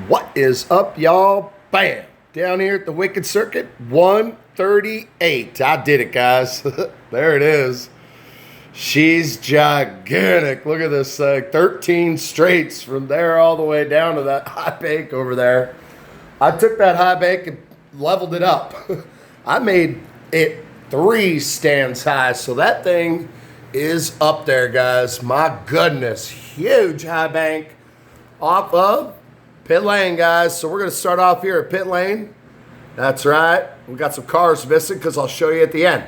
What is up, y'all? Bam! Down here at the Wicked Circuit, 138. I did it, guys. There it is. She's gigantic. Look at this thing. 13 straights from there all the way down to that high bank over there. I took that high bank and leveled it up. I made it 3 stands high. So that thing is up there, guys. My goodness. Huge high bank off of pit lane, guys. So we're going to start off here at pit lane. That's right. We got some cars missing because I'll show you at the end.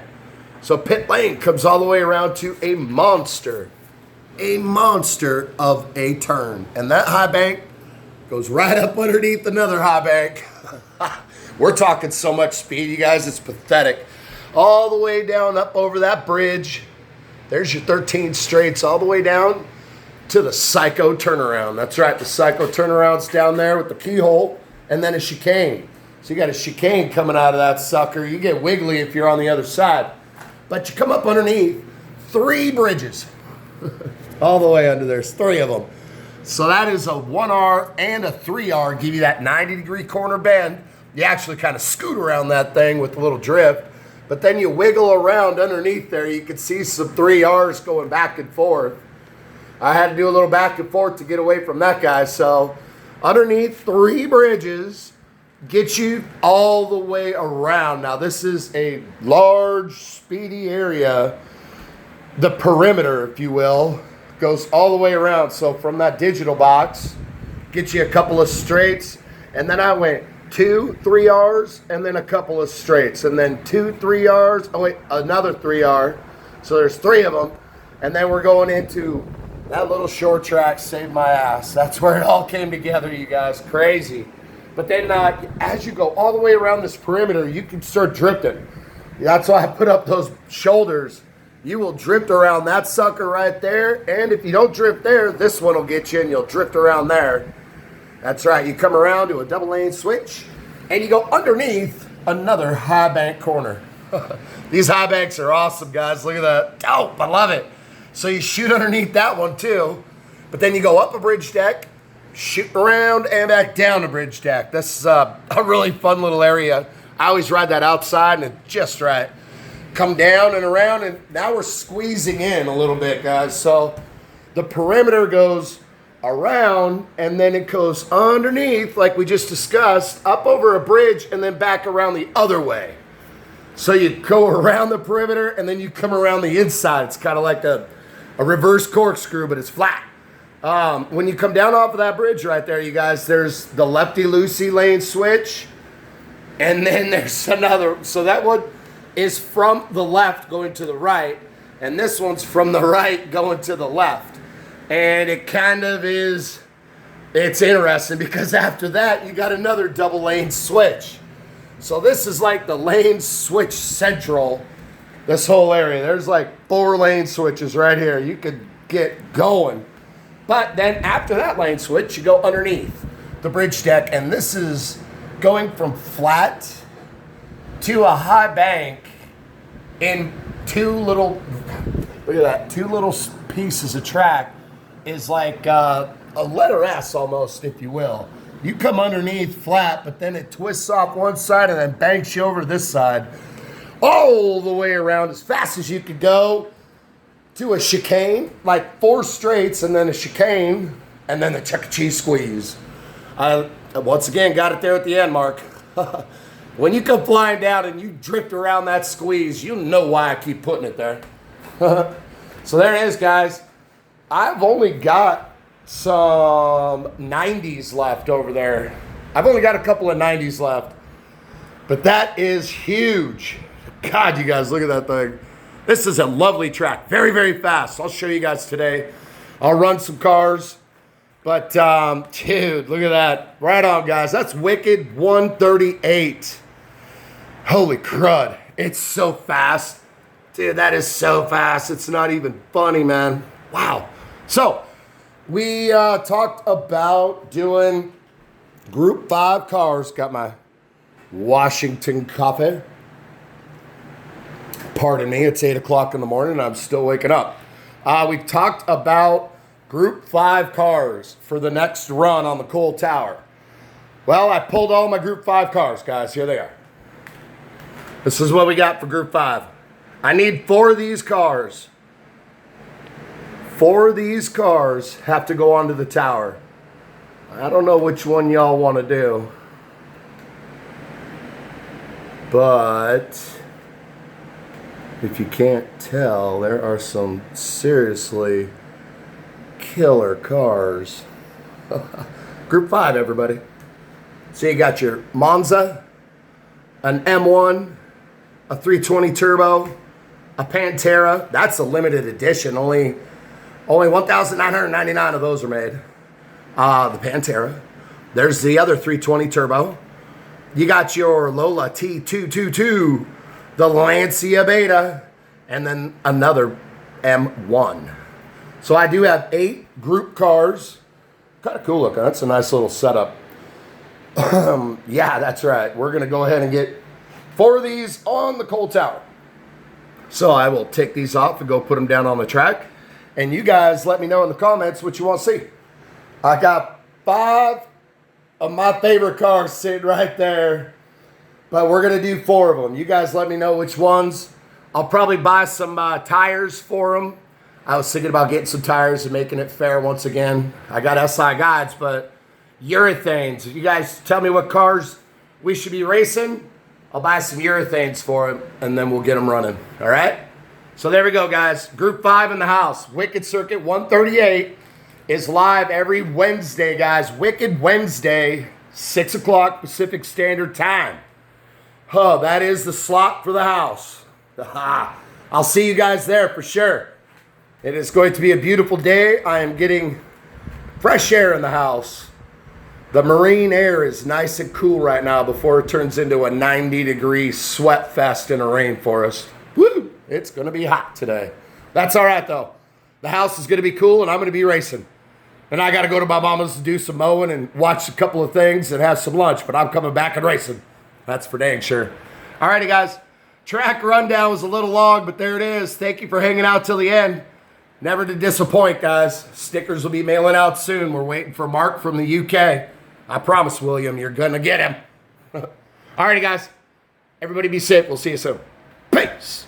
So pit lane comes all the way around to a monster of a turn. And that high bank goes right up underneath another high bank. We're talking so much speed, you guys, it's pathetic. All the way down up over that bridge. There's your 13 straights all the way down to the Psycho turnaround. That's right, the Psycho turnaround's down there with the keyhole and then a chicane. So you got a chicane coming out of that sucker. You get wiggly if you're on the other side. But you come up underneath 3 bridges. All the way under there's 3 of them. So that is a 1R and a 3R. Give you that 90-degree corner bend. You actually kind of scoot around that thing with a little drift. But then you wiggle around underneath there. You can see some 3Rs going back and forth. I had to do a little back and forth to get away from that guy. So underneath 3 bridges gets you all the way around. Now this is a large, speedy area. The perimeter, if you will, goes all the way around. So from that digital box, gets you a couple of straights. And then I went 2 3Rs and then a couple of straights. And then 2 3Rs. Oh wait, another 3R. So there's 3 of them. And then we're going into that little short track. Saved my ass. That's where it all came together, you guys. Crazy. But then as you go all the way around this perimeter, you can start drifting. That's why I put up those shoulders. You will drift around that sucker right there. And if you don't drift there, this one will get you and you'll drift around there. That's right. You come around to a double lane switch and you go underneath another high bank corner. These high banks are awesome, guys. Look at that. Dope. I love it. So you shoot underneath that one too. But then you go up a bridge deck, shoot around and back down a bridge deck. That's a really fun little area. I always ride that outside and it's just right. Come down and around, and now we're squeezing in a little bit, guys. So the perimeter goes around and then it goes underneath, like we just discussed, up over a bridge and then back around the other way. So you go around the perimeter and then you come around the inside. It's kind of like a reverse corkscrew, but it's flat. When you come down off of that bridge right there, you guys, there's the lefty-loosey lane switch. And then there's another. So that one is from the left going to the right. And this one's from the right going to the left. And it kind of is, it's interesting because after that, you got another double lane switch. So this is like the lane switch central, this whole area. There's like 4 lane switches right here. You could get going. But then after that lane switch, you go underneath the bridge deck. And this is going from flat to a high bank in 2 little, look at that, 2 little pieces of track is like a letter S almost, if you will. You come underneath flat, but then it twists off one side and then banks you over to this side all the way around as fast as you could go to a chicane, like 4 straights and then a chicane and then the Chuck E. Cheese squeeze. I once again got it there at the end, Mark. When you come flying down and you drift around that squeeze, you know why I keep putting it there. So there it is, guys. I've only got some 90s left over there. I've only got a couple of 90s left. But that is huge. God, you guys, look at that thing. This is a lovely track. Very, very fast. I'll show you guys today. I'll run some cars. But, dude, look at that. Right on, guys. That's Wicked 138. Holy crud. It's so fast. Dude, that is so fast. It's not even funny, man. Wow. So, we talked about doing Group 5 cars. Got my Washington coffee. Pardon me, it's 8 o'clock in the morning and I'm still waking up. We talked about Group 5 cars for the next run on the Coal Tower. Well, I pulled all my Group 5 cars, guys. Here they are. This is what we got for Group 5. I need 4 of these cars. 4 of these cars have to go onto the tower. I don't know which one y'all want to do. But if you can't tell, there are some seriously killer cars. Group 5, everybody. So you got your Monza, an M1, a 320 turbo, a Pantera. That's a limited edition. Only 1,999 of those are made. The Pantera. There's the other 320 turbo. You got your Lola T222, the Lancia Beta, and then another M1. So I do have 8 group cars. Kind of cool looking. That's a nice little setup. Yeah, that's right. We're going to go ahead and get 4 of these on the coal tower. So I will take these off and go put them down on the track. And you guys let me know in the comments what you want to see. I got 5 of my favorite cars sitting right there. But we're going to do 4 of them. You guys let me know which ones. I'll probably buy some tires for them. I was thinking about getting some tires and making it fair once again. I got SI guides, but urethanes. If you guys tell me what cars we should be racing, I'll buy some urethanes for them, and then we'll get them running. All right? So there we go, guys. Group 5 in the house. Wicked Circuit 138 is live every Wednesday, guys. Wicked Wednesday, 6 o'clock Pacific Standard Time. Huh, that is the slot for the house. I'll see you guys there for sure. It is going to be a beautiful day. I am getting fresh air in the house. The marine air is nice and cool right now before it turns into a 90-degree sweat fest in a rainforest. Woo! It's going to be hot today. That's all right, though. The house is going to be cool, and I'm going to be racing. And I got to go to my mama's to do some mowing and watch a couple of things and have some lunch, but I'm coming back and racing. That's for dang sure. All righty, guys. Track rundown was a little long, but there it is. Thank you for hanging out till the end. Never to disappoint, guys. Stickers will be mailing out soon. We're waiting for Mark from the UK. I promise, William, you're going to get him. All righty, guys. Everybody be safe. We'll see you soon. Peace.